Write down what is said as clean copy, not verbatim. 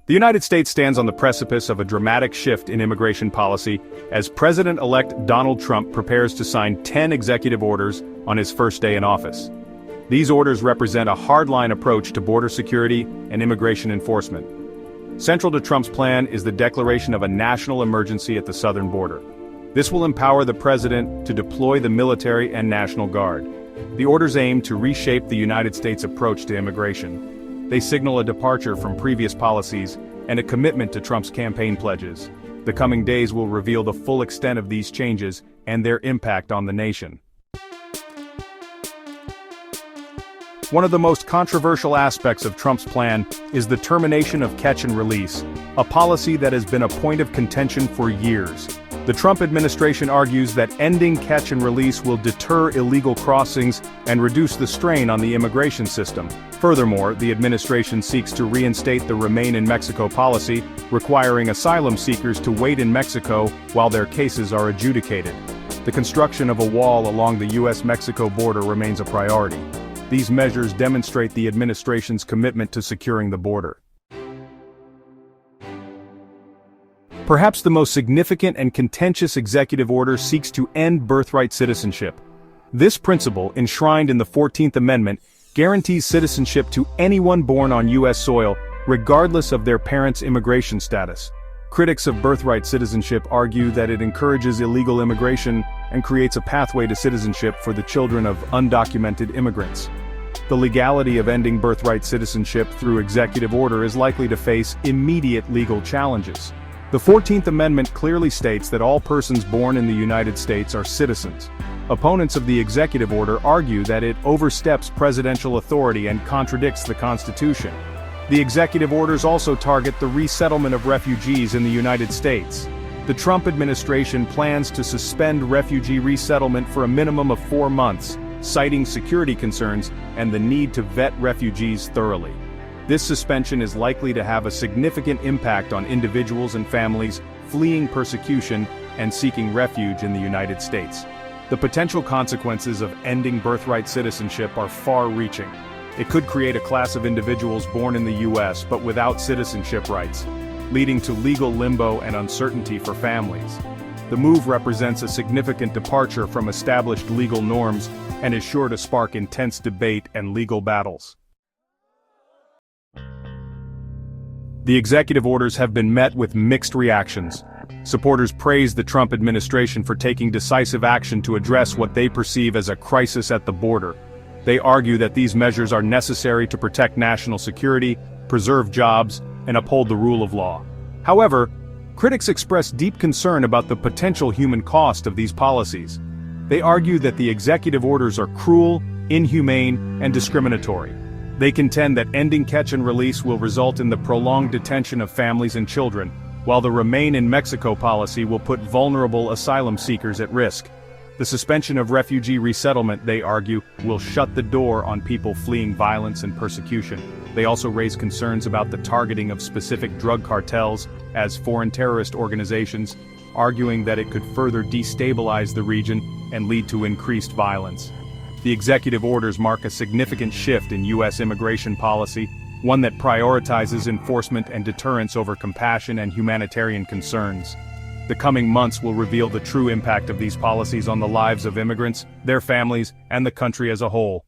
The United States stands on the precipice of a dramatic shift in immigration policy as President-elect Donald Trump prepares to sign 10 executive orders on his first day in office. These orders represent a hardline approach to border security and immigration enforcement. Central to Trump's plan is the declaration of a national emergency at the southern border. This will empower the president to deploy the military and National Guard. The orders aim to reshape the United States' approach to immigration. They signal a departure from previous policies and a commitment to Trump's campaign pledges. The coming days will reveal the full extent of these changes and their impact on the nation. One of the most controversial aspects of Trump's plan is the termination of catch and release, a policy that has been a point of contention for years. The Trump administration argues that ending catch and release will deter illegal crossings and reduce the strain on the immigration system. Furthermore, the administration seeks to reinstate the Remain in Mexico policy, requiring asylum seekers to wait in Mexico while their cases are adjudicated. The construction of a wall along the U.S.-Mexico border remains a priority. These measures demonstrate the administration's commitment to securing the border. Perhaps the most significant and contentious executive order seeks to end birthright citizenship. This principle, enshrined in the 14th Amendment, guarantees citizenship to anyone born on U.S. soil, regardless of their parents' immigration status. Critics of birthright citizenship argue that it encourages illegal immigration and creates a pathway to citizenship for the children of undocumented immigrants. The legality of ending birthright citizenship through executive order is likely to face immediate legal challenges. The 14th Amendment clearly states that all persons born in the United States are citizens. Opponents of the executive order argue that it oversteps presidential authority and contradicts the Constitution. The executive orders also target the resettlement of refugees in the United States. The Trump administration plans to suspend refugee resettlement for a minimum of 4 months, citing security concerns and the need to vet refugees thoroughly. This suspension is likely to have a significant impact on individuals and families fleeing persecution and seeking refuge in the United States. The potential consequences of ending birthright citizenship are far-reaching. It could create a class of individuals born in the U.S. but without citizenship rights, leading to legal limbo and uncertainty for families. The move represents a significant departure from established legal norms and is sure to spark intense debate and legal battles. The executive orders have been met with mixed reactions. Supporters praise the Trump administration for taking decisive action to address what they perceive as a crisis at the border. They argue that these measures are necessary to protect national security, preserve jobs, and uphold the rule of law. However, critics express deep concern about the potential human cost of these policies. They argue that the executive orders are cruel, inhumane, and discriminatory. They contend that ending catch and release will result in the prolonged detention of families and children, while the Remain in Mexico policy will put vulnerable asylum seekers at risk. The suspension of refugee resettlement, they argue, will shut the door on people fleeing violence and persecution. They also raise concerns about the targeting of specific drug cartels as foreign terrorist organizations, arguing that it could further destabilize the region and lead to increased violence. The executive orders mark a significant shift in U.S. immigration policy, one that prioritizes enforcement and deterrence over compassion and humanitarian concerns. The coming months will reveal the true impact of these policies on the lives of immigrants, their families, and the country as a whole.